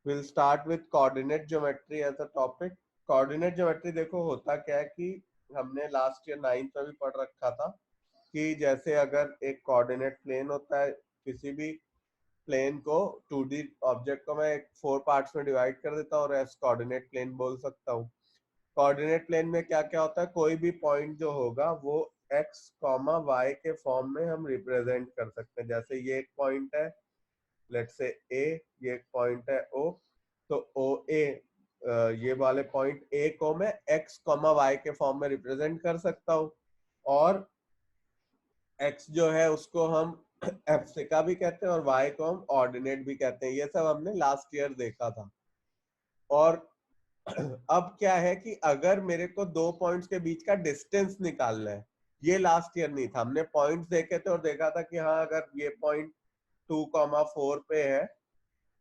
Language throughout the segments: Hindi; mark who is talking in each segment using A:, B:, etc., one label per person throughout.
A: Will start with coordinate geometry as a topic. Coordinate geometry देखो होता क्या है कि हमने लास्ट ईयर 9th में भी पढ़ रखा था कि जैसे अगर एक कोऑर्डिनेट प्लेन होता है, किसी भी प्लेन को 2D ऑब्जेक्ट को मैं 4 पार्ट्स में डिवाइड कर देता हूँ और एस कोऑर्डिनेट प्लेन बोल सकता हूँ। कोऑर्डिनेट प्लेन में क्या क्या होता है, कोई भी पॉइंट जो होगा वो एक्स कॉमा वाई के फॉर्म में हम रिप्रेजेंट कर सकते हैं। जैसे ये एक पॉइंट है, लेट्स से ए, ये एक पॉइंट है ओ, तो ओ ए, ये वाले पॉइंट ए को मैं एक्स कॉमा वाई के फॉर्म में रिप्रेजेंट कर सकता हूँ। और एक्स जो है उसको हम एप्सिका भी कहते हैं और वाई को हम ऑर्डिनेट भी कहते हैं। ये सब हमने लास्ट ईयर देखा था। और अब क्या है कि अगर मेरे को दो पॉइंट्स के बीच का डिस्टेंस निकालना है, ये लास्ट ईयर नहीं था, हमने पॉइंट्स देखे थे और देखा था कि हाँ अगर ये पॉइंट 2,4 पे है,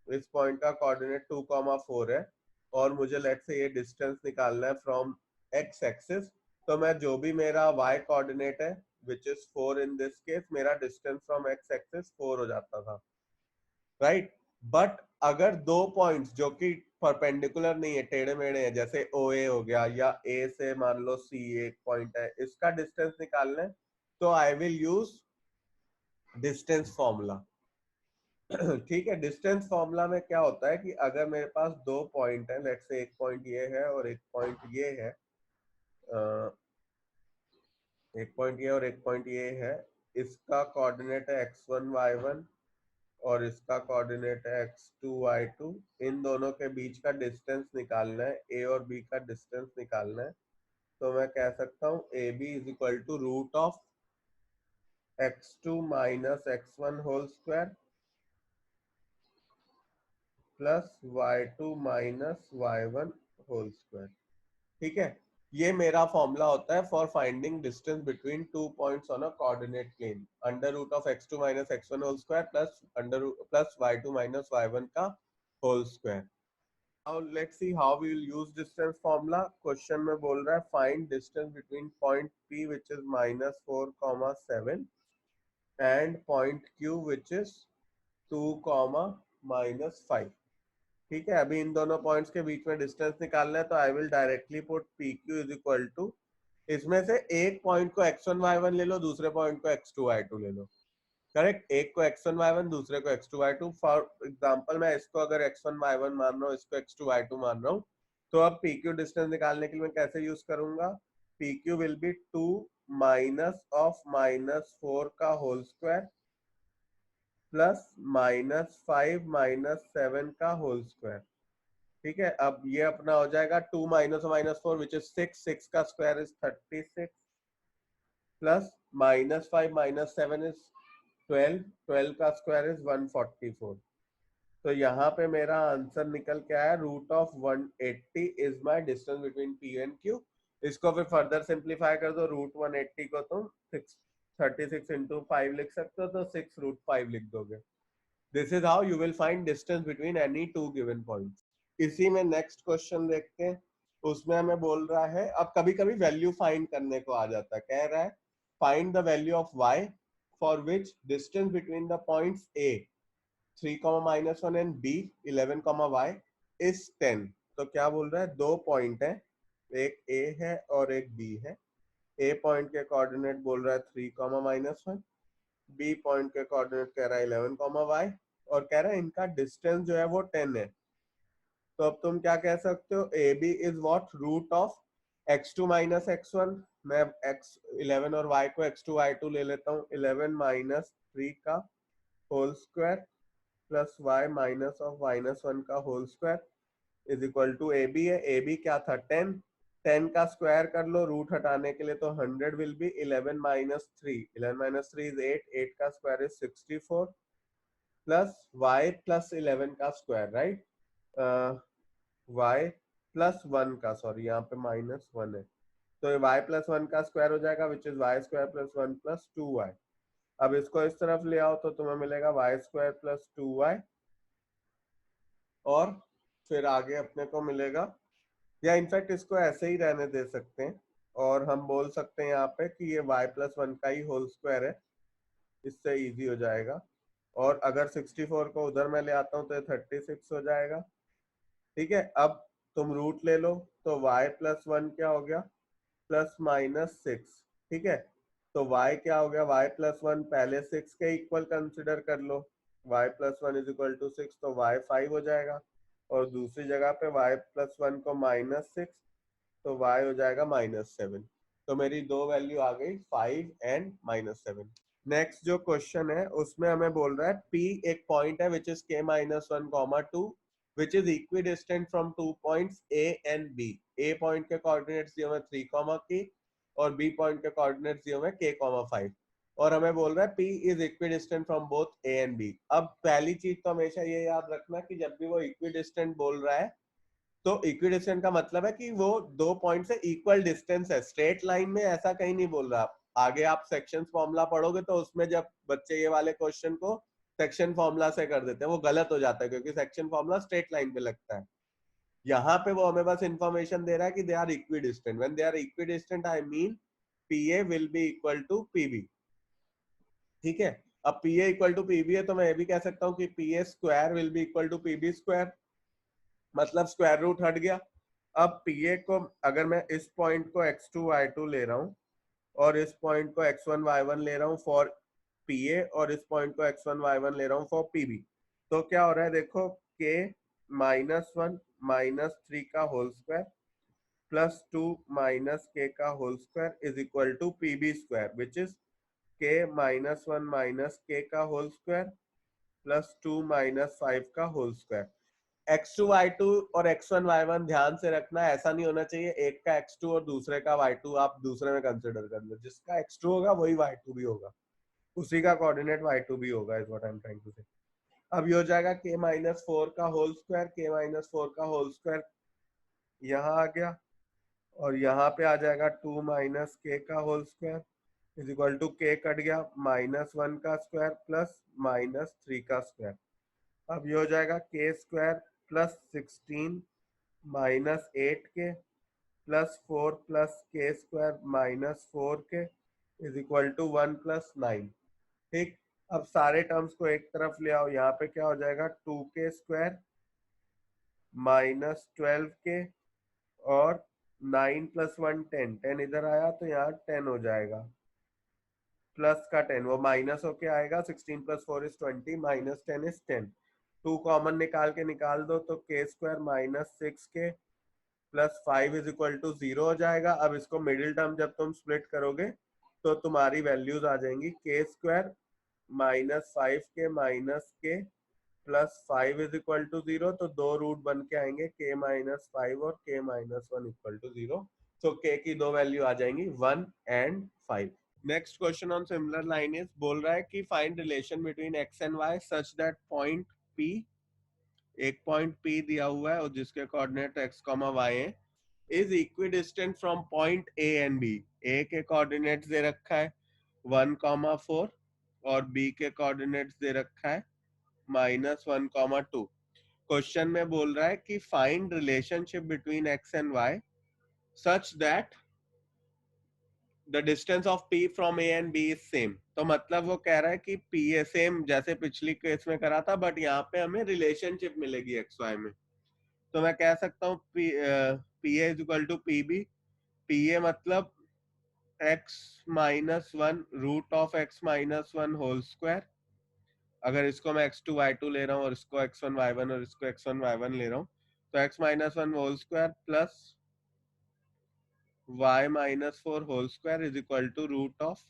A: इस पॉइंट का कोऑर्डिनेट 2,4 है और मुझे लेट से ये डिस्टेंस निकालना है फ्रॉम एक्स एक्सिस, तो मैं जो भी मेरा वाई कोऑर्डिनेट है which is 4 in this case, मेरा डिस्टेंस फ्रॉम एक्स एक्सिस 4 हो जाता था, राइट। बट अगर दो पॉइंट्स जो कि परपेंडिकुलर नहीं है, टेढ़े मेढ़े हैं, जैसे ओ ए हो गया या ए से मान लो सी एक पॉइंट है, इसका डिस्टेंस निकालना है, तो I will use distance formula. ठीक है, डिस्टेंस फॉर्मूला में क्या होता है कि अगर मेरे पास दो पॉइंट है, लेट्स से एक पॉइंट ये है और एक पॉइंट ये है, एक पॉइंट ये और एक पॉइंट ये है, इसका कोऑर्डिनेट है x1 y1 और इसका कोऑर्डिनेट है x2 y2। इन दोनों के बीच का डिस्टेंस निकालना है, ए और बी का डिस्टेंस निकालना है, तो मैं कह सकता हूँ A B is equal to root of x2 minus x1 whole square plus y2 minus y1 whole square. ठीक है, ये मेरा फॉर्मूला होता है for finding distance between two points on a coordinate plane, under root of x2 minus x1 whole square plus plus y2 minus y1 का whole square. Now let's see how we will use distance formula. Question में बोल रहा है find distance between point P which is -4,7 and point Q which is 2,-5। ठीक है, अभी इन दोनों पॉइंट्स के बीच में डिस्टेंस निकालना है, तो I will directly put P Q is equal to, इसमें से एक पॉइंट को x1 y1 ले लो, दूसरे पॉइंट को x2 y2 ले लो। करेक्ट, एक को x1 y1 दूसरे को x2 y2। फॉर एग्जांपल मैं इसको अगर x1 y1 मान रहा हूँ, इसको x2 y2 मान रहा हूँ, तो अब पी क्यू डिस्टेंस निकालने के लिए मैं कैसे यूज करूंगा, P Q will be 2 minus of -4 का होल स्क्वायर प्लस -5 -7 का होल स्क्वायर। ठीक है, अब ये अपना हो जाएगा 2 माइनस -4 विच इज 6 का स्क्वायर इज 36 प्लस -5 -7 इज 12 का स्क्वायर इज 144। तो यहाँ पे मेरा आंसर निकल के आया root of 180 is my distance between P and Q. इसको फिर फर्दर सिंप्लीफाई कर दो, रूट 180 को तुम 36 इंटू 5 लिख सकते हो, तो 6√5 लिख दोगे। This is how you will find distance between any two given points. इसी में नेक्स्ट क्वेश्चन देखते हैं। उसमें हमें बोल रहा है, अब कभी कभी वैल्यू फाइंड करने को आ जाता है, कह रहा है find the value of y for which distance between the points a 3,-1 and b 11, y is 10। तो क्या बोल रहा है, दो पॉइंट है, एक a है और एक b है। a पॉइंट के कोऑर्डिनेट बोल रहा है 3,-1, b पॉइंट के कोऑर्डिनेट कह रहा है 11, y और कह रहा है इनका डिस्टेंस जो है वो 10 है। तो अब तुम क्या कह सकते हो, A B is what, root of x2 minus x1, मैं x11 और y को x2 y2 ले लेता हूँ, 11 - 3 का whole square plus y minus of -1 का whole square is equal to A B है। ए बी क्या था, 10, 10 का स्क्वायर कर लो रूट हटाने के लिए, तो 100 विल बी 11 - 3, 11 - 3 इज 8, 8 का square is 64 plus y plus 11 का स्क्वायर, राइट, y प्लस 1 का, सॉरी यहाँ पे -1 है, तो y प्लस 1 का स्क्वायर हो जाएगा which is y square plus 1 plus 2y। अब इसको इस तरफ ले आओ तो तुम्हें मिलेगा y स्क्वायर प्लस 2y, और फिर आगे अपने को मिलेगा, या इनफैक्ट इसको ऐसे ही रहने दे सकते हैं और हम बोल सकते हैं यहाँ पे कि ये y प्लस 1 का ही होल स्क्वायर है, इससे इजी हो जाएगा। और अगर 64 को उधर मैं ले आता हूँ तो ये 36 हो जाएगा, ठीक है, अब तुम रूट ले लो तो y प्लस वन क्या हो गया, प्लस माइनस सिक्स। ठीक है, तो y क्या हो गया, y प्लस वन पहले सिक्स के इक्वल कंसिडर कर लो, y plus one is equal to six, तो y फाइव हो जाएगा। और दूसरी जगह पे y प्लस वन को माइनस सिक्स, तो y हो जाएगा माइनस सेवन। तो मेरी दो वैल्यू आ गई, 5 एंड माइनस सेवन। नेक्स्ट जो क्वेश्चन है उसमें हमें बोल रहा है P एक पॉइंट है which is k minus one comma two which is equidistant from two points A and B। A point के कोऑर्डिनेट्स दिए हुए 3 कॉमा k और B पॉइंट के कोऑर्डिनेट्स दिए हुए k कॉमा 5 और हमें बोल रहा है P is equidistant from both A and B। अब पहली चीज तो हमेशा ये याद रखना कि जब भी वो इक्वी डिस्टेंट बोल रहा है तो इक्विडिस्टेंट का मतलब है कि वो दो पॉइंट से इक्वल डिस्टेंस है, स्ट्रेट लाइन में ऐसा कहीं नहीं बोल रहा। आगे आप सेक्शन फॉर्मूला पढ़ोगे तो उसमें जब बच्चे ये वाले क्वेश्चन को सेक्शन फॉर्मूला से कर देते हैं वो गलत हो जाता है क्योंकि सेक्शन फॉर्मूला स्ट्रेट लाइन पे लगता है। यहाँ पे वो हमें बस इंफॉर्मेशन दे रहा है कि they are equidistant. When they are equidistant I mean PA will be equal to PB. ठीक है, अब पीए इक्वल टू पीबी है तो मैं ये भी कह सकता हूँ कि PA square will be equal to PB square, मतलब स्क्वायर रूट हट गया। अब पीए को अगर मैं इस पॉइंट को x2 y2 ले रहा हूं और इस पॉइंट को x1 y1 ले रहा हूं फॉर पीए और इस पॉइंट को x1 y1 ले रहा हूं फॉर पीबी, तो क्या हो रहा है देखो, k minus one minus three का whole square plus two minus के का whole square is equal to PB square which is k minus one minus के का whole square plus two minus five का होल स्क्वायर। x2 y2 और x1 y1 ध्यान से रखना, ऐसा नहीं होना चाहिए एक का x2 और दूसरे का y2 आप दूसरे में कंसिडर कर लो। जिसका x2 होगा वही y2 भी होगा, उसी का कोऑर्डिनेट y2 भी होगा, is what I am trying to say. अब ये हो जाएगा k माइनस फोर का whole square, k minus four का होल स्क्वायर यहाँ आ गया और यहाँ पे आ जाएगा टू माइनस के का whole square is equal to k कट गया माइनस वन का स्क्वायर प्लस माइनस थ्री का स्क्वायर। अब ये हो जाएगा k square plus sixteen minus eight k plus four plus k square minus four k is equal to one plus nine. ठीक, अब सारे टर्म्स को एक तरफ ले आओ, यहाँ पे क्या हो जाएगा टू के स्क्वायर माइनस ट्वेल्व के और nine plus one ten, ten इधर आया तो यहाँ टेन हो जाएगा प्लस का टेन वो माइनस होके आएगा, sixteen plus four is twenty minus ten is ten. Two common निकाल के निकाल दो तो k square minus six k plus five is equal to zero हो जाएगा। अब इसको मिडिल टर्म जब तुम स्प्लिट करोगे तो तुम्हारी वैल्यूज आ जाएंगी k square minus five k minus k plus five is equal to zero, तो दो रूट बन के आएंगे के माइनस फाइव और k minus one equal to zero. तो के की दो वैल्यू आ जाएंगी one and five. Next question on similar line is बोल रहा है कि find relation between x and y such that point P, एक पॉइंट P दिया हुआ है और जिसके कोऑर्डिनेट x, y है, is equidistant from point A and B। A के कोऑर्डिनेट्स दे रखा है 1,4 और B के कोऑर्डिनेट्स दे रखा है -1,2। क्वेश्चन में बोल रहा है कि find relationship between x and y such that the distance of P from A and B is same. तो मतलब वो कह रहा है कि P ए सेम जैसे पिछली केस में करा था बट यहाँ पे हमें रिलेशनशिप मिलेगी एक्स वाई में। तो मैं कह सकता हूँ P A is equal to P B. P A मतलब x minus one root of x minus one whole square, अगर इसको मैं x2 y2 ले रहा हूँ और इसको x1 y1 और इसको x1 y1 ले रहा हूँ तो x minus one whole square plus y minus four whole square is equal to root of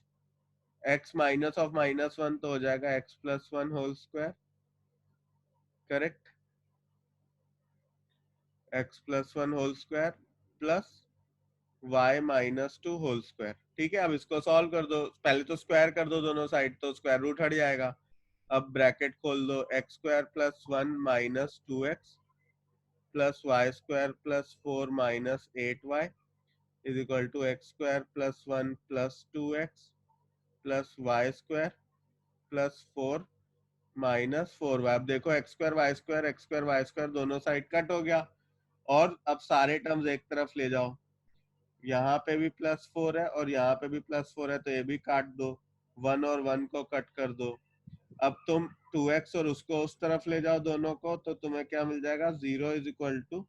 A: x minus of minus one तो हो जाएगा x plus one whole square, correct, x plus one whole square plus y minus two whole square. ठीक है, अब इसको सॉल्व कर दो, पहले तो स्क्वायर कर दो दोनों साइड तो स्क्वायर रूट हट जाएगा। अब ब्रैकेट खोल दो, x square plus one minus two x plus Y square plus four minus eight y is equal to x square plus one plus two x plus Y square plus four minus four y. अब देखो एक्स स्क्वायर वाई स्क्वायर दोनों साइड कट हो गया और अब सारे टर्म्स एक तरफ ले जाओ, यहाँ पे भी प्लस फोर है और यहाँ पे भी प्लस फोर है तो ये भी काट दो, वन और वन को कट कर दो। अब 2x और उसको उस तरफ ले जाओ दोनों को, तो तुम्हें क्या मिल जाएगा 0 इज इक्वल टू,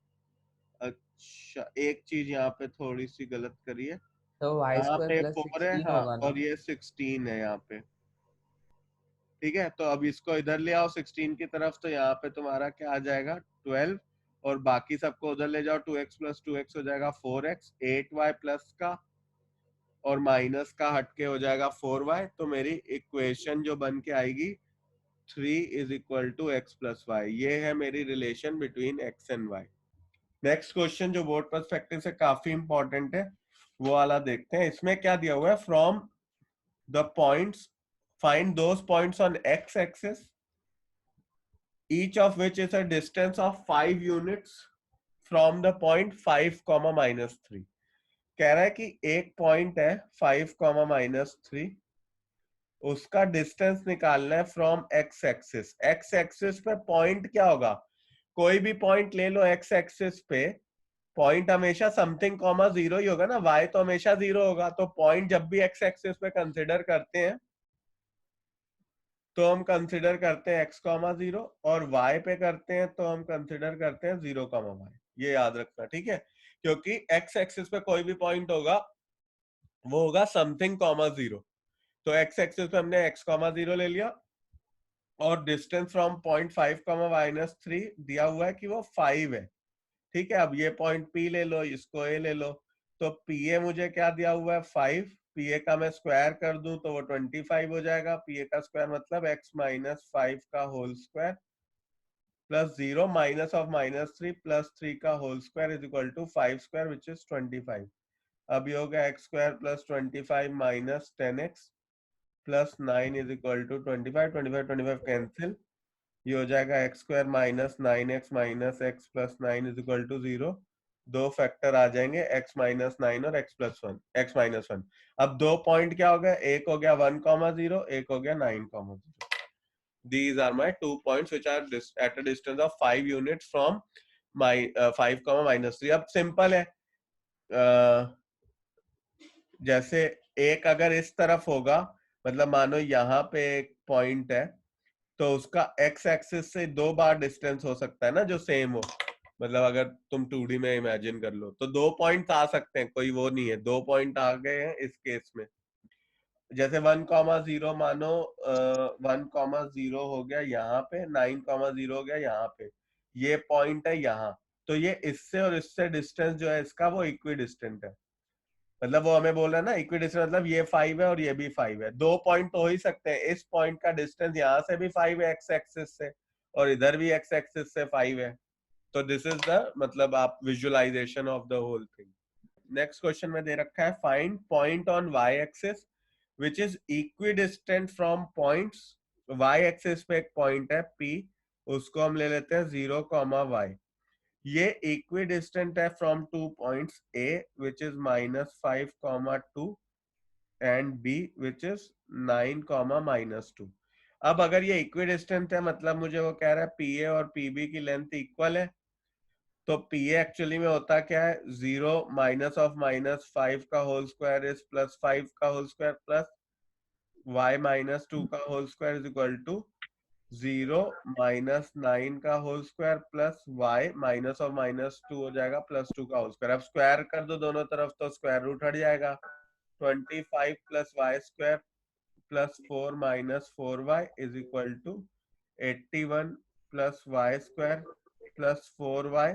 A: अच्छा एक चीज यहाँ पे थोड़ी सी गलत करी है,
B: तो वाई
A: यहाँ
B: स्क्वायर
A: पे
B: प्लस
A: 4 है
B: 16
A: हाँ,
B: होगा
A: और
B: ना।
A: ये 16 है यहाँ पे। ठीक है, तो अब इसको इधर ले आओ 16 की तरफ, तो यहाँ पे तुम्हारा क्या आ जाएगा 12, और बाकी सबको उधर ले जाओ, 2x प्लस 2x हो जाएगा 4x, 8y प्लस का और माइनस का हटके हो जाएगा 4y। तो मेरी इक्वेशन जो बन के आएगी 3 is equal to x plus y. ये है मेरी relation between x and y। Next question जो बोर्ड पर्सपेक्टिव से काफी इंपॉर्टेंट है वो वाला देखते हैं। इसमें क्या दिया हुआ है, from the points find those points on x axis each of which is a distance of 5 units from the point 5, -3। कह रहा है कि एक पॉइंट है 5, -3, उसका डिस्टेंस निकालना है from x axis. X axis पे पॉइंट क्या होगा, कोई भी पॉइंट ले लो एक्स एक्सिस पे, पॉइंट हमेशा समथिंग कॉमा 0 ही होगा ना, वाई तो हमेशा 0 होगा। तो पॉइंट जब भी एक्स एक्सिस पे कंसिडर करते हैं तो हम कंसिडर करते हैं x, 0, और y पे करते हैं तो हम कंसिडर करते हैं 0, y। ये याद रखना, ठीक है, क्योंकि x एक्सिस पे कोई भी पॉइंट होगा वो होगा समथिंग कॉमा 0। तो x एक्सिस पे हमने x, 0 ले लिया, और डिस्टेंस फ्रॉम पॉइंट 5, -3 दिया हुआ है कि वो 5 है। ठीक है, अब ये पॉइंट P ले लो, इसको A ले लो, तो PA मुझे क्या दिया हुआ है 5, PA का मैं स्क्वायर कर दूं तो वो 25 हो जाएगा। PA का स्क्वायर मतलब x - 5 का whole square plus 0 minus of -3 plus 3 का whole square is equal to 5 square which is 25। अब ये हो गया x square plus 25 minus 10x plus 9 is equal to 25, 25 25 cancel, ये हो जाएगा x square minus 9x minus x plus 9 is equal to 0। दो फैक्टर आ जाएंगे x -9 और x प्लस 1, x -1। अब दो पॉइंट क्या हो गया, एक हो गया 1, 0, एक हो गया 9, 0। These are my 2 points which are at a distance of 5 units from my 5, -3। अब सिंपल है, जैसे एक अगर इस तरफ होगा, मतलब मानो यहाँ पे एक पॉइंट है, तो उसका x एक्सिस से 2 बार डिस्टेंस हो सकता है ना जो सेम हो। मतलब अगर तुम 2D में इमेजिन कर लो तो 2 पॉइंट आ सकते हैं, कोई वो नहीं है, 2 पॉइंट आ गए हैं इस केस में। जैसे 1, 0 मानो 1, 0 हो गया यहाँ पे, 9, 0 हो गया यहाँ पे, ये पॉइंट है यहाँ। तो ये इससे और इससे डिस्टेंस जो है इसका वो इक्वी डिस्टेंट है। मतलब वो हमें बोल रहा है ना इक्वी डिस्टेंस, मतलब ये 5 है और ये भी 5 है। दो पॉइंट तो हो ही सकते हैं, इस पॉइंट का डिस्टेंस यहाँ से भी 5 है एक्स एक्सिस से, और इधर भी एक्स एक्सिस से 5 है। तो दिस इज द मतलब आप visualization of the whole thing. Next question में दे रखा है find point on y axis which is equidistant from points. Y axis पे एक पॉइंट है P, उसको हम ले लेते हैं 0, y। ये इक्विडिस्टेंट है from 2 points A which is -5, 2 and B which is 9, -2। अब अगर ये इक्विडिस्टेंट है मतलब मुझे वो कह रहा है PA और PB की लेंथ इक्वल है। तो PA एक्चुअली में होता क्या है, 0 माइनस ऑफ -5 का होल स्क्वायर इज +5 का होल स्क्वायर प्लस y -2 का whole square is equal to 0 -9 का whole square plus y minus of -2 हो जाएगा +2 का होल स्क्वायर। अब स्क्वायर कर दो दोनों तरफ तो स्क्वायर रूट हट जाएगा। 25 plus Y square plus 4 - 4y is equal to 81 plus Y square plus 4y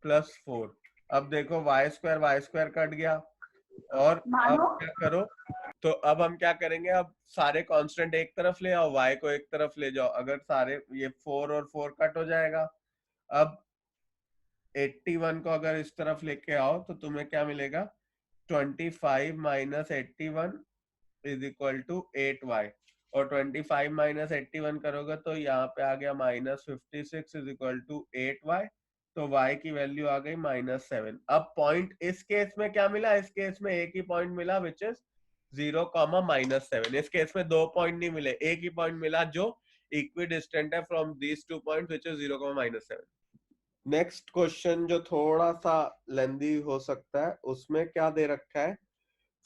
A: plus 4। अब देखो वाई स्क्वायर कट गया, और अब क्या करो, तो अब हम क्या करेंगे, अब सारे कांस्टेंट एक तरफ ले आओ, y को एक तरफ ले जाओ, अगर सारे ये 4 और 4 कट हो जाएगा। अब 81 को अगर इस तरफ लेके आओ तो तुम्हें क्या मिलेगा, 25 - 81 इज इक्वल टू 8y, और 25 - 81 करोगे तो यहाँ पे आ गया -56 इज इक्वल टू 8y। तो y की वैल्यू आ गई -7। अब पॉइंट इस केस में क्या मिला, इस केस में एक ही पॉइंट मिला विच इज 0, -7। इस केस में दो पॉइंट नहीं मिले, एक ही पॉइंट मिला जो इक्वी डिस्टेंट है from these 2 point which is 0, -7। Next question जो थोड़ा सा लेंदी हो सकता है, उसमें क्या दे रखा है,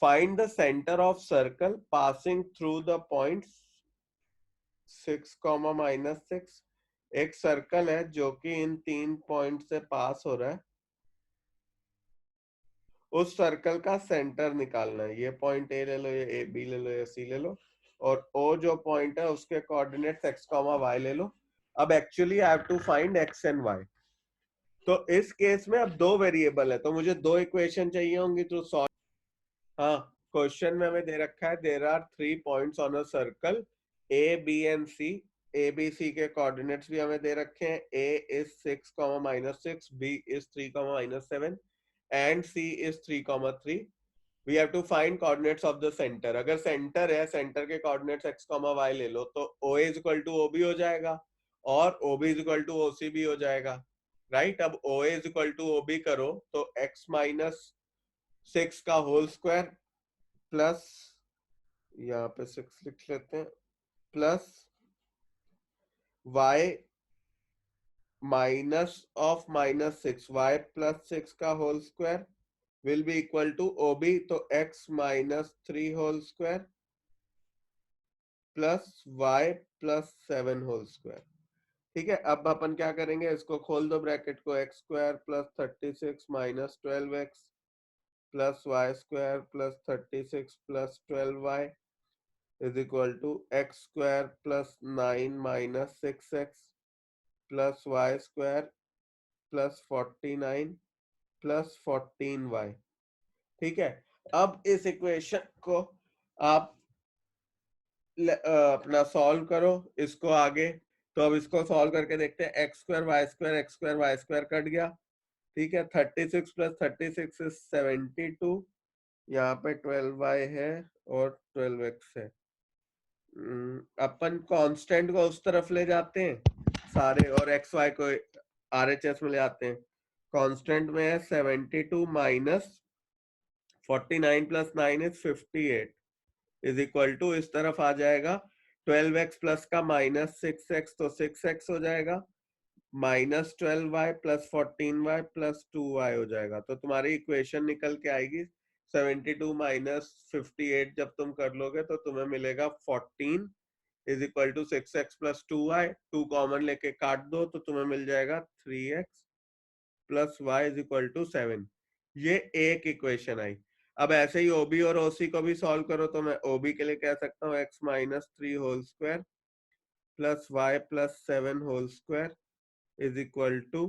A: find the center of circle passing through the points 6 comma -6 एक सर्कल है जो कि इन 3 पॉइंट से पास हो रहा है। उस सर्कल का सेंटर निकालना है। ये पॉइंट ए ले लो, ये ए बी ले लो, ये सी ले लो, और ओ जो पॉइंट है उसके कोऑर्डिनेट्स x कॉमा वाई ले लो। अब actually I have to find x and y। तो इस केस में अब दो वेरिएबल है, तो मुझे दो इक्वेशन चाहिए होंगी टू सॉल्व। हाँ, क्वेश्चन में हमें दे रखा है there are 3 points on a circle A B and C. A B C के कोऑर्डिनेट्स भी हमें दे रखे हैं। A is 6 -6, B is 3 -7 and C is 3 3। We have to find coordinates of the centre. अगर सेंटर है, सेंटर के कोऑर्डिनेट्स x y ले लो, तो OA is equal to OB हो जाएगा और OB is equal to OC भी हो जाएगा। राइट, अब OA is equal to OB करो तो x -6 का होल स्क्वायर प्लस, यहाँ पे 6 लिख लेते हैं, plus y minus of -6, y +6 का whole square will be equal to OB, तो x -3 whole square plus y +7 whole square. ठीक है, अब अपन क्या करेंगे, इसको खोल दो ब्रैकेट को, x square plus 36 minus 12x plus Y square plus 36 plus 12y is equal to x square plus 9 minus 6x plus Y square plus 49 plus 14y। ठीक है, अब इस इक्वेशन को आप अपना सॉल्व करो इसको आगे। तो अब इसको सॉल्व करके देखते हैं, x square y square cut गया। ठीक है, 36 प्लस 36 इज 72। यहाँ पे 12y है और 12x है। अपन कांस्टेंट को उस तरफ ले जाते हैं सारे, और एक्स वाई को RHS में ले आते हैं। कांस्टेंट में है 72 minus 49 plus 9 is 58 is equal to, इस तरफ आ जाएगा 12x प्लस का -6x, तो 6x हो जाएगा, -12y plus 14y plus 2y हो जाएगा। तो तुम्हारी इक्वेशन निकल के आएगी 72 माइनस 58। जब तुम कर लोगे तो तुम्हें मिलेगा 14 is equal to 6x plus 2y। 2 common लेके काट दो तो तुम्हें मिल जाएगा 3x plus y is equal to 7। ये एक इक्वेशन आई। अब ऐसे ही OB और OC को भी सॉल्व करो, तो मैं OB के लिए कह सकता हूँ x -3 whole square plus y plus 7 whole square is equal to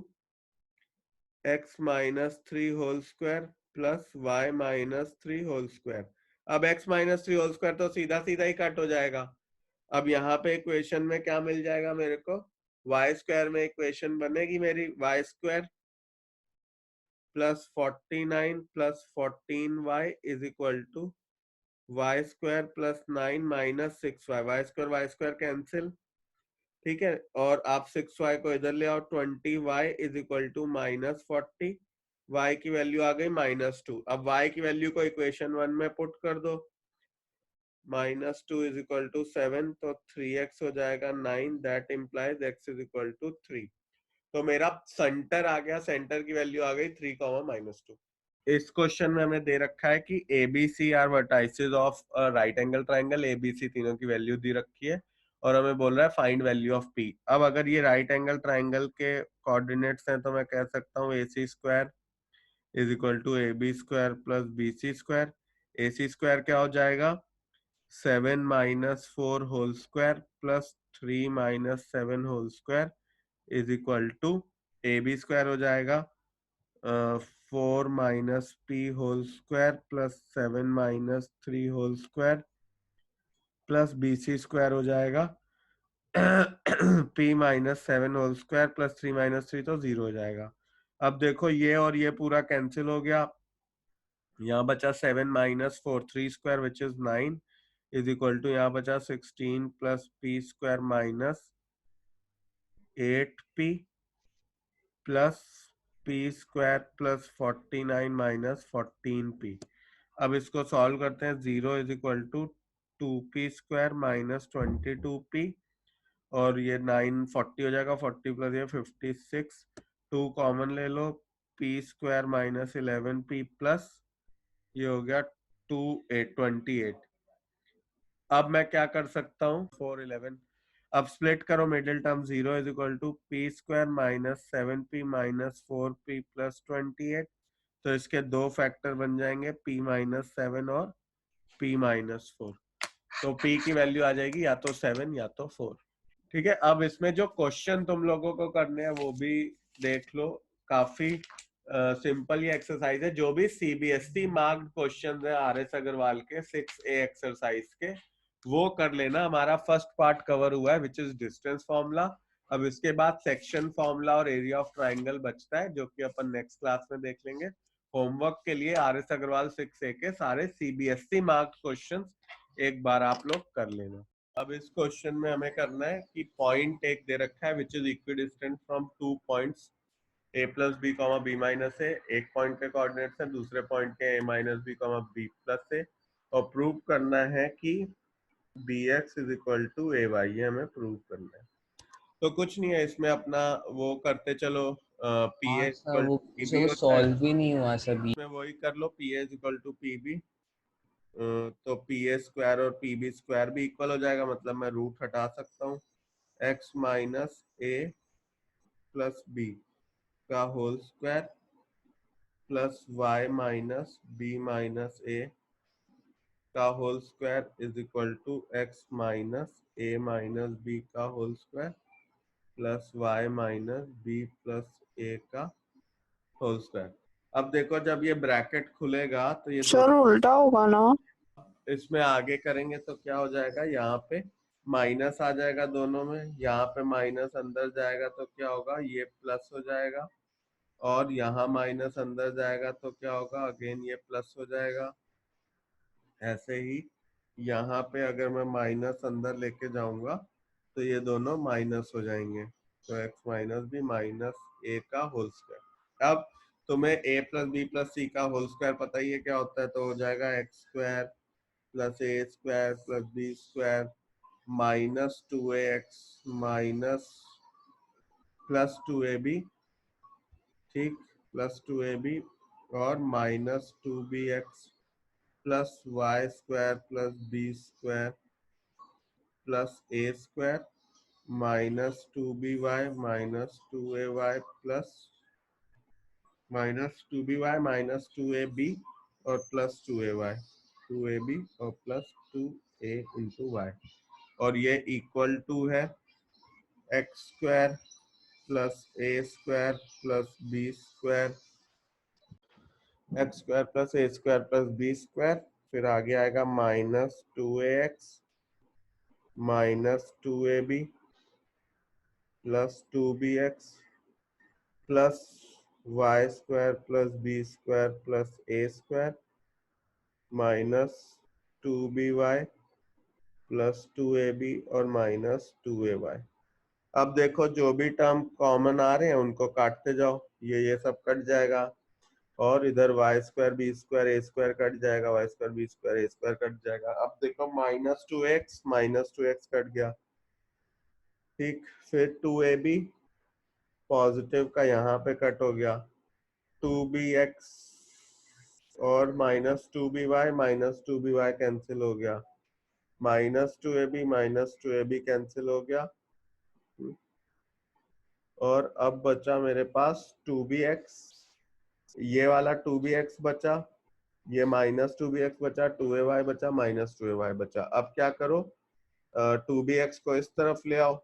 A: x -3 whole square plus y -3 whole square. अब x -3 होल स्क्वायर तो सीधा सीधा ही कट हो जाएगा। अब यहाँ पे इक्वेशन में क्या मिल जाएगा मेरे को, y स्क्वायर में इक्वेशन बनेगी मेरी y square plus 49 plus 14y is equal to y square plus 9 minus 6y। y square cancel. ठीक है, और आप 6y को इधर ले आओ, 20y is equal to -40। y की वैल्यू आ गई -2। अब y की वैल्यू को इक्वेशन 1 में पुट कर दो, -2 इज इक्वल टू 7, तो 3x हो जाएगा 9, that implies x is equal to 3। तो मेरा सेंटर आ गया, सेंटर की वैल्यू आ गई 3, -2। इस क्वेश्चन में हमें दे रखा है कि ABC are vertices of right angle triangle. ABC तीनों की वैल्यू दी रखी है और हमें बोल रहा है फाइंड वैल्यू ऑफ P। अब अगर ये राइट एंगल ट्राइंगल के कोऑर्डिनेट्स हैं तो मैं कह सकता हूँ AC square is equal to AB square plus BC square. AC square क्या हो जाएगा, 7 -4 whole square plus 3 -7 whole square is equal to AB square हो जाएगा 4 -P whole square plus 7 -3 whole square plus BC square हो जाएगा P -7 होल स्क्वायर प्लस 3 -3, तो 0 हो जाएगा। अब देखो ये और ये पूरा कैंसिल हो गया, यहाँ बचा 7 -4 3 square which is 9 is equal to, यहाँ बचा 16 plus P square minus 8P plus P square plus 49 minus 14P। अब इसको सॉल्व करते हैं, 0 is equal to 2P square minus 22P, और ये 9 40 हो जाएगा, 40 प्लस ये 56, 2 कॉमन ले लो, P square minus 11P plus ये हो गया 28। अब मैं क्या कर सकता हूँ, 4 11। अब स्प्लिट करो, middle term 0 is equal to P square minus 7p minus 4p plus 28। तो इसके दो फैक्टर बन जाएंगे, p माइनस 7 और p माइनस 4। तो p की वैल्यू आ जाएगी या तो 7 या तो 4। ठीक है, अब इसमें जो क्वेश्चन तुम लोगों को करने हैं वो भी देख लो। काफी सिंपल ये एक्सरसाइज है। जो भी सीबीएसई मार्क्ड क्वेश्चन है RS अग्रवाल के 6A एक्सरसाइज के, वो कर लेना। हमारा फर्स्ट पार्ट कवर हुआ है विच इज डिस्टेंस फॉर्मूला। अब इसके बाद सेक्शन फॉर्मूला और एरिया ऑफ ट्राइंगल बचता है, जो कि अपन नेक्स्ट क्लास में देख लेंगे। होमवर्क के लिए RS अग्रवाल 6A के सारे सीबीएसई मार्क्ड क्वेश्चन एक बार आप लोग कर लेना। अब इस क्वेश्चन में हमें करना है कि पॉइंट एक दे रखा है which is equidistant from 2 points a plus B comma B minus A. एक पॉइंट के कोऑर्डिनेट्स हैं, दूसरे पॉइंट के a minus B comma B plus A. और प्रूव करना है कि bx is equal to A Y, ये हमें प्रूव करना है। तो कुछ नहीं है इसमें, अपना वो करते चलो। पी ए
B: हाँ सर,
A: इक्वल
B: वो
A: टू पी
B: उसे
A: बी
B: वो
A: होता है,
B: सॉल्व भी नहीं हुआ सर।
A: इसमें वही कर लो, P A is equal to P B. तो पी ए स्क्वायर और पी बी स्क्वायर भी इक्वल हो जाएगा, मतलब मैं रूट हटा सकता हूँ। X minus A plus B का whole square plus Y minus B minus A का whole square is equal to X minus A minus B का whole square plus Y minus B plus A का होल स्क्वायर। अब देखो, जब ये ब्रैकेट खुलेगा तो ये
C: सर
A: दोनों
C: उल्टा होगा ना?
A: इसमें आगे करेंगे तो क्या हो जाएगा, यहाँ पे माइनस आ जाएगा दोनों में। यहाँ पे माइनस अंदर जाएगा तो क्या होगा, ये प्लस हो जाएगा। और यहाँ माइनस अंदर जाएगा तो क्या होगा, अगेन ये प्लस हो जाएगा। ऐसे ही यहाँ पे अगर मैं माइनस अंदर लेके जाऊंगा तो ये दोनों माइनस हो जाएंगे। तो x minus B minus A का होल स्क्वायर। अब तुम्हें ए प्लस बी प्लस सी का होल स्क्वायर पता ही है क्या होता है, तो हो जाएगा X square plus A square plus B square minus 2ax minus plus 2ab, ठीक, प्लस 2ab और minus 2bx plus Y square plus B square plus A square minus 2by minus 2ay plus minus 2by minus 2ab और प्लस 2ab और प्लस 2a इंटू वाई। और ये इक्वल टू है X square plus A square plus B square, X square plus A square plus B square. फिर आगे आएगा minus 2ax minus 2ab plus 2bx plus Y square plus B square plus A square minus 2by plus 2ab और माइनस 2ay। अब देखो, जो भी टर्म कॉमन आ रहे हैं उनको काटते जाओ, ये सब कट जाएगा। और इधर वाई स्क्वायर बी स्क्वायर ए स्क्वायर कट जाएगा, वाई स्क्वायर बी स्क्वायर ए स्क्वायर कट जाएगा। अब देखो, माइनस टू एक्स कट गया, ठीक। फिर 2ab पॉजिटिव का यहाँ पे कट हो गया, 2bx और minus two B Y cancel हो गया, minus two A B cancel हो गया। और अब बचा मेरे पास 2bx, ये वाला 2bx बचा, ये माइनस 2bx बचा, 2ay बचा, माइनस 2ay बचा। अब क्या करो, 2bx को इस तरफ ले आओ।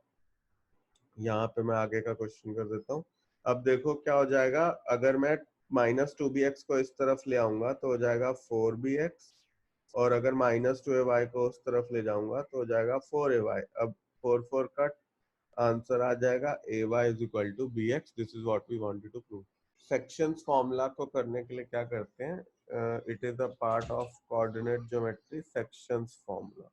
A: यहाँ पे मैं आगे का क्वेश्चन कर देता हूँ। अब देखो क्या हो जाएगा, अगर मैं माइनस 2bx को इस तरफ ले आऊंगा तो हो जाएगा 4bx, और अगर माइनस 2ay को उस तरफ ले जाऊंगा तो हो जाएगा 4ay। अब 4 कट, आंसर आ जाएगा ay is equal to bx। This is what we wanted to prove. Sections formula को करने के लिए क्या करते हैं, it is a part of coordinate geometry, sections formula.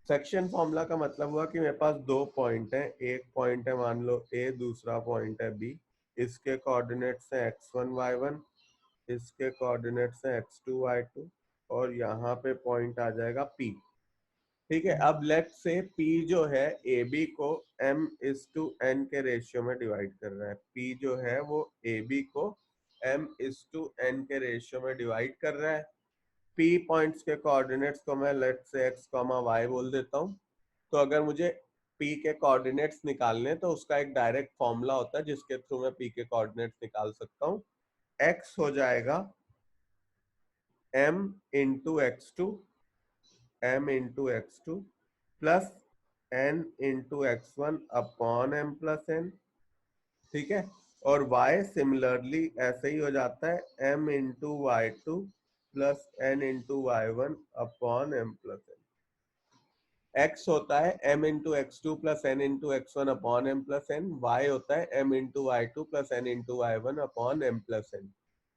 A: Section formula का मतलब हुआ कि मेरे पास दो पॉइंट हैं, एक पॉइंट है मान लो ए, दूसरा पॉइंट है बी। इसके कोऑर्डिनेट्स हैं x1 y1, इसके कोऑर्डिनेट्स हैं x2 y2, और यहाँ पे पॉइंट आ जाएगा p। ठीक है, अब लेट से p जो है ab को m:n के रेशियो में डिवाइड कर रहा है। p जो है वो ab को m:n के रेशियो में डिवाइड कर रहा है। p पॉइंट्स के कोऑर्डिनेट्स को मैं लेट से x, y बोल देता हूँ। तो अगर मुझे P के कोऑर्डिनेट्स निकालने तो उसका एक डायरेक्ट फॉर्मूला होता है जिसके थ्रू मैं P के कोऑर्डिनेट्स निकाल सकता हूँ। x हो जाएगा m into x two plus n into x1 upon m plus n, ठीक है। और y सिमिलरली ऐसे ही हो जाता है m into y two plus n into y one upon m plus n। x होता है m into x two plus n into x one upon m plus n, y होता है m into y two plus n into y one upon m plus n।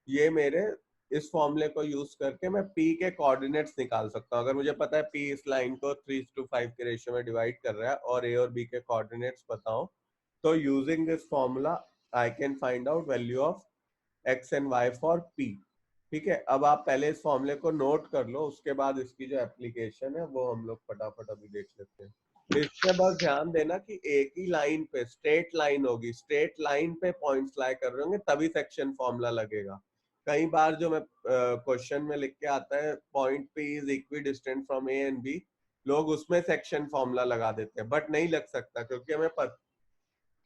A: ये मेरे इस फॉर्मूले को यूज करके मैं p के कोऑर्डिनेट्स निकाल सकता हूँ। अगर मुझे पता है p इस लाइन को 3:5 के रेशियो में डिवाइड कर रहा है और a और b के कोऑर्डिनेट्स पता हो, तो using this formula I can find out value of x and y for p। ठीक है, अब आप पहले इस फॉर्मूले को नोट कर लो, उसके बाद इसकी जो एप्लीकेशन है वो हम लोग फटाफट अभी देख लेते हैं। इसमें बस ध्यान देना कि एक ही लाइन पे स्ट्रेट लाइन होगी, स्ट्रेट लाइन पे पॉइंट्स लाई कर रहे होंगे तभी सेक्शन फॉर्मूला लगेगा। कई बार जो मैं क्वेश्चन में लिख के आता है point P is equidistant from A and B, लोग उसमें सेक्शन फॉर्मूला लगा देते हैं, बट नहीं लग सकता क्योंकि हमें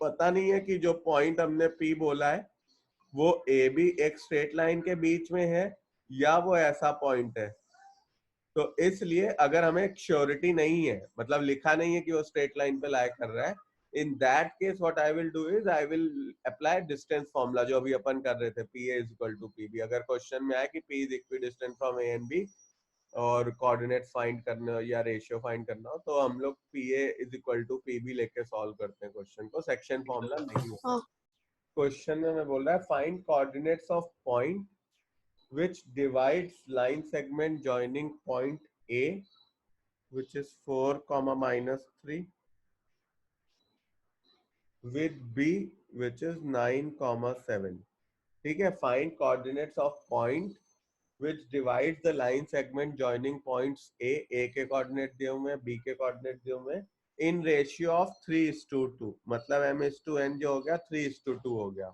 A: पता नहीं है कि जो पॉइंट हमने P बोला है वो ए बी एक स्ट्रेट लाइन के बीच में है या वो ऐसा पॉइंट है। तो इसलिए अगर हमें श्योरिटी नहीं है, मतलब लिखा नहीं है कि वो स्ट्रेट लाइन पे लाई कर रहा है, in that case what I will do is I will apply distance formula जो अभी अपन कर रहे थे, P A is equal to P B. अगर क्वेश्चन में आए कि P is equidistant from A and B और कोऑर्डिनेट्स फाइंड करना हो या रेशियो फाइंड करना हो, तो हम लोग P A is equal to P B लेके सॉल्व करते हैं क्वेश्चन को, सेक्शन फॉर्मूला नहीं होता। क्वेश्चन में मैं बोल रहा है find coordinates of point which divides line segment joining point A, which is 4 comma minus 3, with B, which is 9 comma 7। ठीक है, find coordinates of point which divides the line segment joining points A के कोऑर्डिनेट दिए हुए हैं, B के कोऑर्डिनेट दिए हुए हैं, in ratio of 3:2, मतलब m:n जो हो गया 3:2 हो गया।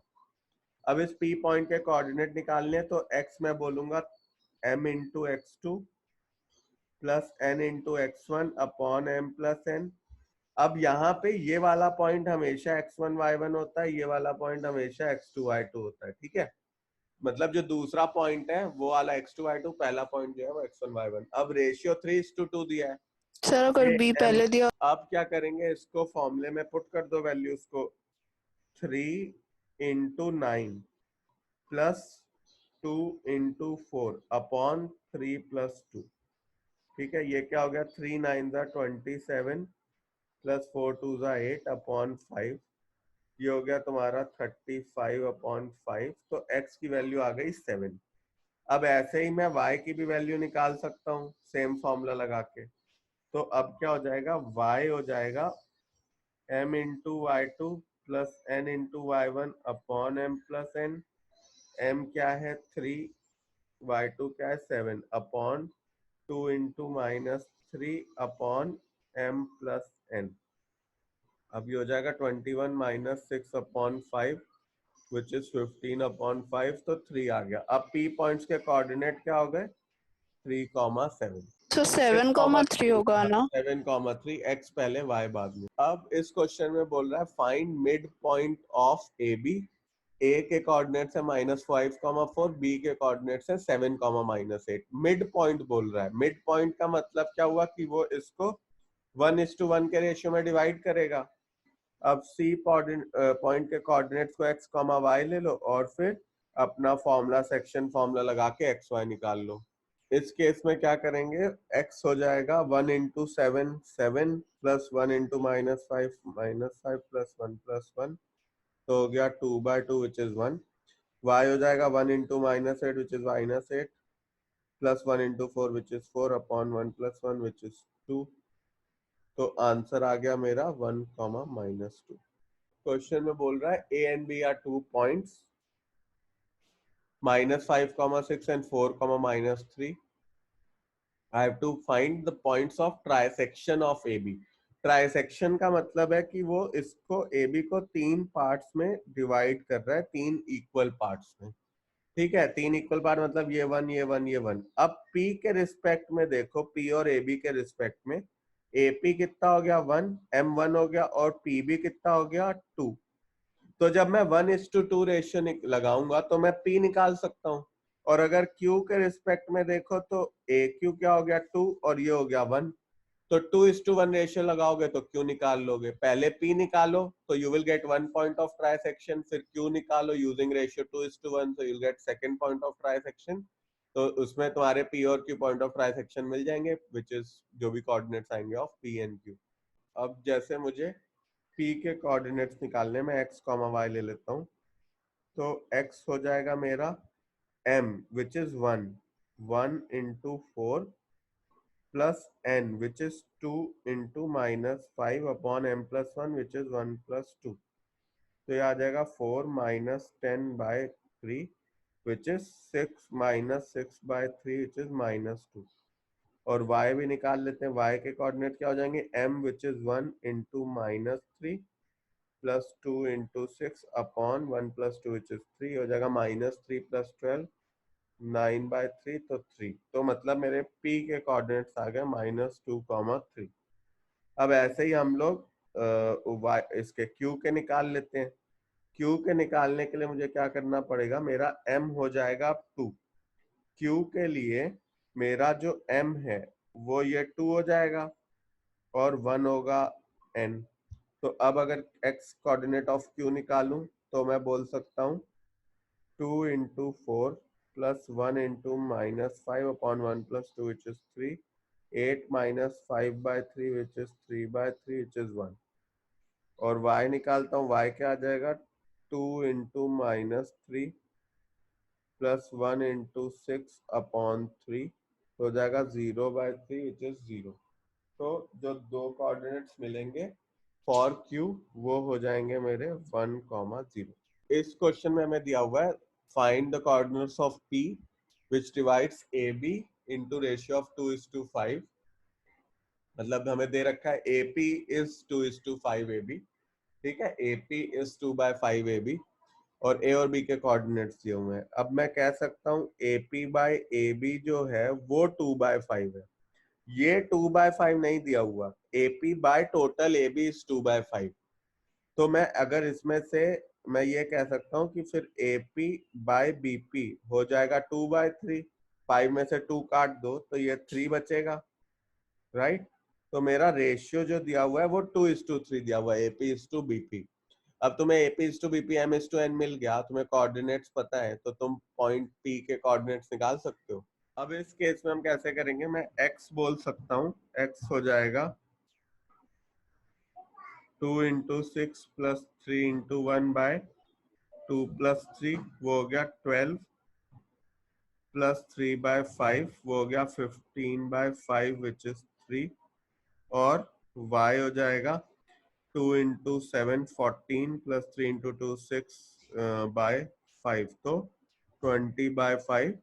A: अब इस P पॉइंट के कोऑर्डिनेट निकालने हैं, तो x मैं बोलूंगा m into x two plus n into x one upon m plus n। अब यहाँ पे ये वाला पॉइंट हमेशा x1 y1 होता है, ये वाला पॉइंट हमेशा x2 y2 होता है। ठीक है, मतलब जो दूसरा पॉइंट है वो वाला x2 y2, पहला पॉइंट जो है वो x1 y1। अब रेशियो 3:2 दिया है
B: सर, अगर बी पहले दिया।
A: अब क्या करेंगे, इसको फॉर्मूले में पुट कर दो वैल्यूज को, 3 into 9 plus 2 into 4 upon 3 plus 2। ठीक है, ये क्या हो गया, 3 9 27 प्लस 4 2 8 अपॉन 5, ये हो गया तुम्हारा 35 अपॉन 5। तो x की वैल्यू आ गई 7। अब ऐसे ही मैं y की भी वैल्यू निकाल सकता हूँ सेम फॉर्मूला लगा के। तो अब क्या हो जाएगा, y हो जाएगा m into y two plus n into y one upon m plus n। m क्या है 3, y2 क्या है 7 upon 2 into minus 3 upon m plus n। अब ये हो जाएगा 21 minus 6 upon 5 which is 15 upon 5, तो 3 आ गया। अब P पॉइंट्स के कोऑर्डिनेट क्या हो गए, 3,7।
B: तो 7,3 होगा ना।
A: 7,3, x पहले y बाद में। अब इस क्वेश्चन में बोल रहा है find mid point of A B. A के कोऑर्डिनेट्स है -5,4, बी के कोऑर्डिनेट्स है 7,-8। मिड पॉइंट बोल रहा है, मिड पॉइंट का मतलब क्या हुआ कि वो इसको 1:1 के रेशियो में डिवाइड करेगा। अब सी पॉइंट के कोऑर्डिनेट्स को x, y ले लो और फिर अपना फॉर्मूला सेक्शन फॉर्मूला लगा के x, y निकाल लो। इस केस में क्या करेंगे, x हो जाएगा 1 into 7 7 plus 1 into -5 -5 plus 1 plus 1, तो हो गया 2/2 विच इज 1। y हो जाएगा 1 into -8 which is -8 plus 1 into 4 which is 4 upon 1 plus 1 which is 2। तो आंसर आ गया मेरा 1, -2। क्वेश्चन में बोल रहा है A and B are 2 points -5,6 and 4, -3। I have to find the points of trisection of AB। Trisection का मतलब है कि वो इसको AB को 3 पार्ट्स में डिवाइड कर रहा है, 3 इक्वल पार्ट्स में। ठीक है, 3 इक्वल पार्ट मतलब ये 1 ये 1 ये 1। अब P के रिस्पेक्ट में देखो, P और AB के रिस्पेक्ट में AP कितना हो गया 1, M1 हो गया और PB कितना हो गया 2। तो जब मैं 1:2 रेशियो लगाऊंगा तो मैं P निकाल सकता हूँ। और अगर Q के रिस्पेक्ट में देखो तो AQ क्या हो गया 2 और ये हो गया 1। तो 2:1 रेशियो लगाओगे तो Q निकाल लोगे। पहले P निकालो तो you will get 1 point of trisection, फिर Q निकालो using ratio 2:1 so you'll get second point of trisection. तो उसमें तुम्हारे P और Q पॉइंट ऑफ ट्राइसेक्शन मिल जाएंगे विच इज जो भी कोऑर्डिनेट्स आएंगे ऑफ P एंड Q। अब जैसे मुझे P के कोऑर्डिनेट्स निकालने में x, y ले लेता हूँ। तो x हो जाएगा मेरा m which is 1 into 4 plus n which is 2 into minus 5 upon m plus 1 which is 1 plus 2। तो ये आ जाएगा 4 minus 10 by 3 which is 6 minus 6 by 3 which is minus 2। और y भी निकाल लेते हैं। y के कोऑर्डिनेट क्या हो जाएंगे m which is 1 into minus 3 plus 2 into 6 upon 1 plus 2 which is 3 हो जाएगा minus 3 plus 12 9 by 3 तो 3। तो मतलब मेरे P के कोऑर्डिनेट्स आ गए -2, 3। अब ऐसे ही हम लोग इसके Q के निकाल लेते हैं। Q के निकालने के लिए मुझे क्या करना पड़ेगा, मेरा M हो जाएगा 2। Q के लिए मेरा जो M है वो ये 2 हो जाएगा और 1 होगा N। तो अब अगर x कोऑर्डिनेट ऑफ Q निकालूं तो मैं बोल सकता हूँ 2 into 4 plus 1 into minus 5 upon 1 plus 2 which is 3, 8 minus 5 by 3 which is 3 by 3 which is 1। और y निकालता हूँ, y क्या आ जाएगा 2 into minus 3 plus 1 into 6 upon 3 हो जाएगा 0 by 3 which is 0। तो जो दो कोऑर्डिनेट्स मिलेंगे फॉर Q वो हो जाएंगे मेरे 1, 0। इस क्वेश्चन में हमें दिया हुआ है find the coordinates of P which divides AB into ratio of 2:5। मतलब हमें दे रखा है AP is 2:5 AB, ठीक है, AP is 2/5 AB और A और B के कोऑर्डिनेट्स दिए हुए हैं। अब मैं कह सकता हूँ AP by AB जो है वो 2/5 है। ये 2/5 नहीं दिया हुआ, AP by total AB is 2/5। तो मैं अगर इसमें से मैं ये कह सकता हूँ कि फिर AP by BP हो जाएगा 2/3। 5 में से 2 काट दो तो ये 3 बचेगा, राइट। तो मेरा रेशियो जो दिया हुआ है वो 2:3 दिया हुआ है, AP is to BP। अब तुम्हें AP is to BP, M is to N मिल गया, तुम्हें कोऑर्डिनेट्स पता है तो तुम पॉइंट P के कोऑर्डिनेट्स निकाल सकते हो। अब इस केस में हम कैसे करेंगे, मैं x बोल सकता हूँ, x हो जाएगा 2 into 6 plus 3 into 1 by 2 plus 3 वो हो गया 12 plus 3 by 5 वो हो गया 15 by 5 which is 3। और y हो जाएगा 2 into 7 14 plus 3 into 2 6 by 5 तो 20 by 5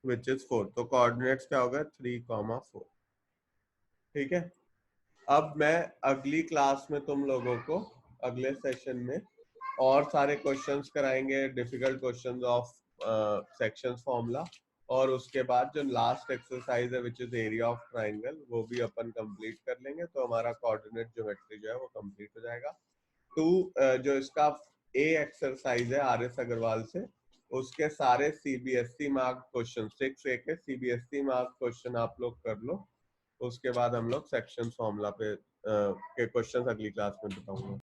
A: which is 4। तो कोऑर्डिनेट्स क्या हो गया 3, 4। ठीक है। अब मैं अगली क्लास में तुम लोगों को अगले सेशन में और सारे क्वेश्चंस कराएंगे, difficult questions of sections formula. और उसके बाद जो लास्ट एक्सरसाइज है which is area of triangle वो भी अपन कंप्लीट कर लेंगे। तो हमारा कोऑर्डिनेट ज्योमेट्री जो है वो कंप्लीट हो जाएगा। जो इसका ए एक्सरसाइज है RS अग्रवाल से, उसके सारे CBSE मार्क क्वेश्चन 6A के CBSE मार्क क्वेश्चन आप लोग कर लो। उसके बाद हम लोग सेक्शन फॉर्मूला पे के क्वेश्चंस अगली क्लास में बताऊंगा।